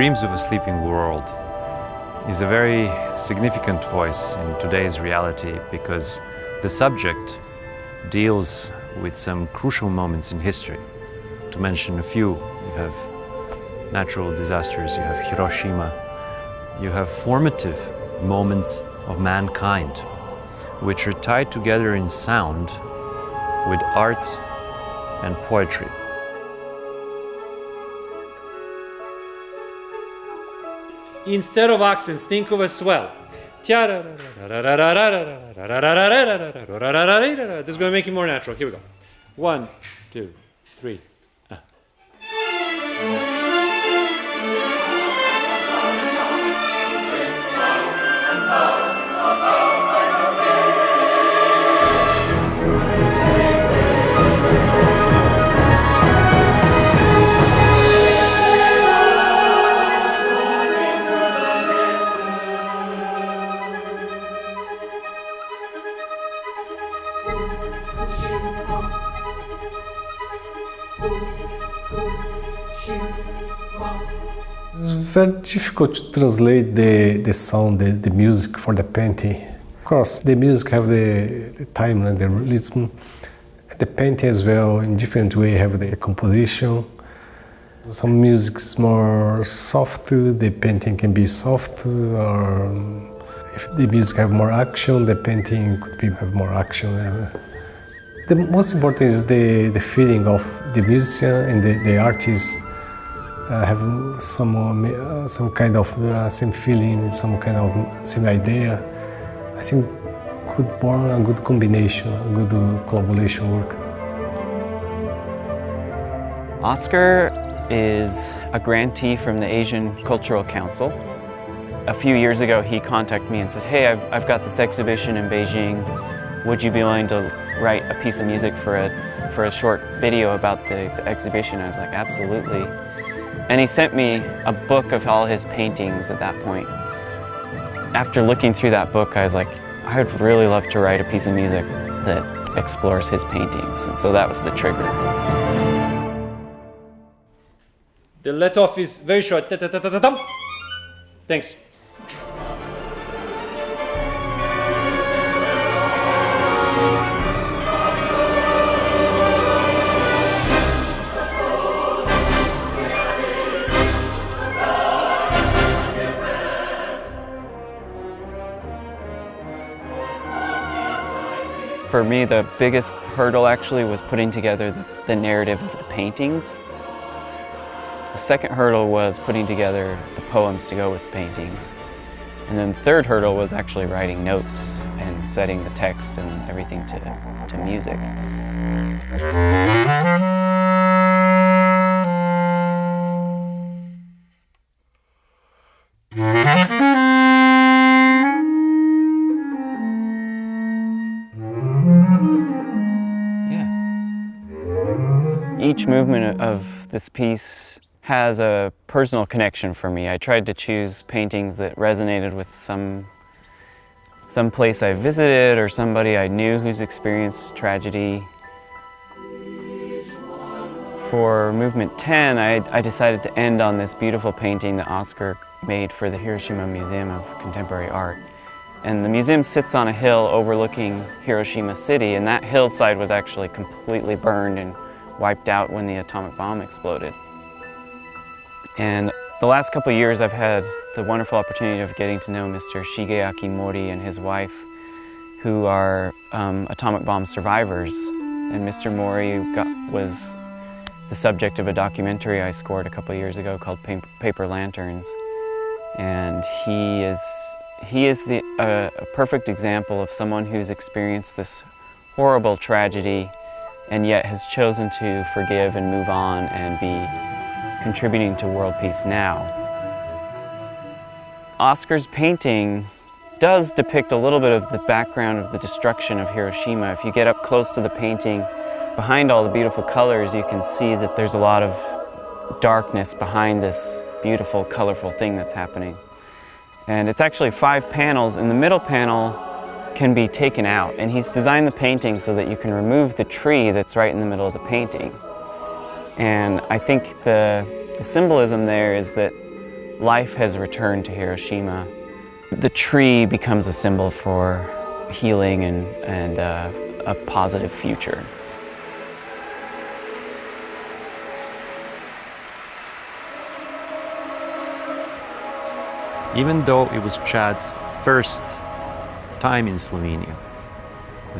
dreams of a sleeping world is a very significant voice in today's reality because the subject deals with some crucial moments in history. To mention a few, you have natural disasters, you have Hiroshima, you have formative moments of mankind, which are tied together in sound with art and poetry. Instead of accents, think of a swell. This is going to make it more natural. Here we go. 1, 2, 3. It's very difficult to translate the sound, the music for the painting. Of course, the music have the time and the rhythm. The painting as well, in different way, have the composition. Some music is more soft, the painting can be soft, or if the music have more action, the painting could have more action. The most important is the feeling of the musician and the artist. Have some kind of same feeling, some kind of same idea. I think could born a good combination, a good collaboration work. Oscar is a grantee from the Asian Cultural Council. A few years ago, he contacted me and said, "Hey, I've got this exhibition in Beijing. Would you be willing to write a piece of music for a short video about the exhibition?" I was like, "Absolutely." And he sent me a book of all his paintings at that point. After looking through that book, I was like, I would really love to write a piece of music that explores his paintings. And so that was the trigger. The let off is very short. Thanks. For me, the biggest hurdle actually was putting together the narrative of the paintings. The second hurdle was putting together the poems to go with the paintings. And then the third hurdle was actually writing notes and setting the text and everything to music. Each movement of this piece has a personal connection for me. I tried to choose paintings that resonated with some place I visited or somebody I knew who's experienced tragedy. For movement 10, I decided to end on this beautiful painting that Oscar made for the Hiroshima Museum of Contemporary Art. And the museum sits on a hill overlooking Hiroshima City, and that hillside was actually completely burned and wiped out when the atomic bomb exploded. And the last couple of years I've had the wonderful opportunity of getting to know Mr. Shigeaki Mori and his wife, who are atomic bomb survivors. And Mr. Mori was the subject of a documentary I scored a couple of years ago called Paper Lanterns. And he is a perfect example of someone who's experienced this horrible tragedy and yet has chosen to forgive and move on and be contributing to world peace now. Oscar's painting does depict a little bit of the background of the destruction of Hiroshima. If you get up close to the painting, behind all the beautiful colors, you can see that there's a lot of darkness behind this beautiful, colorful thing that's happening. And it's actually 5 panels. In the middle panel can be taken out, and he's designed the painting so that you can remove the tree that's right in the middle of the painting. And I think the symbolism there is that life has returned to Hiroshima. The tree becomes a symbol for healing and a positive future. Even though it was Chad's first time in Slovenia,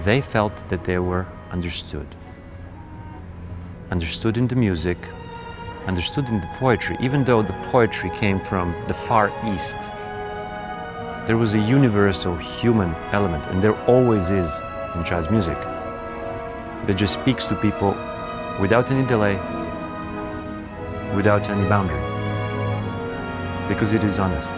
they felt that they were understood. Understood in the music, understood in the poetry, even though the poetry came from the Far East. There was a universal human element, and there always is in Chad's music, that just speaks to people without any delay, without any boundary, because it is honest.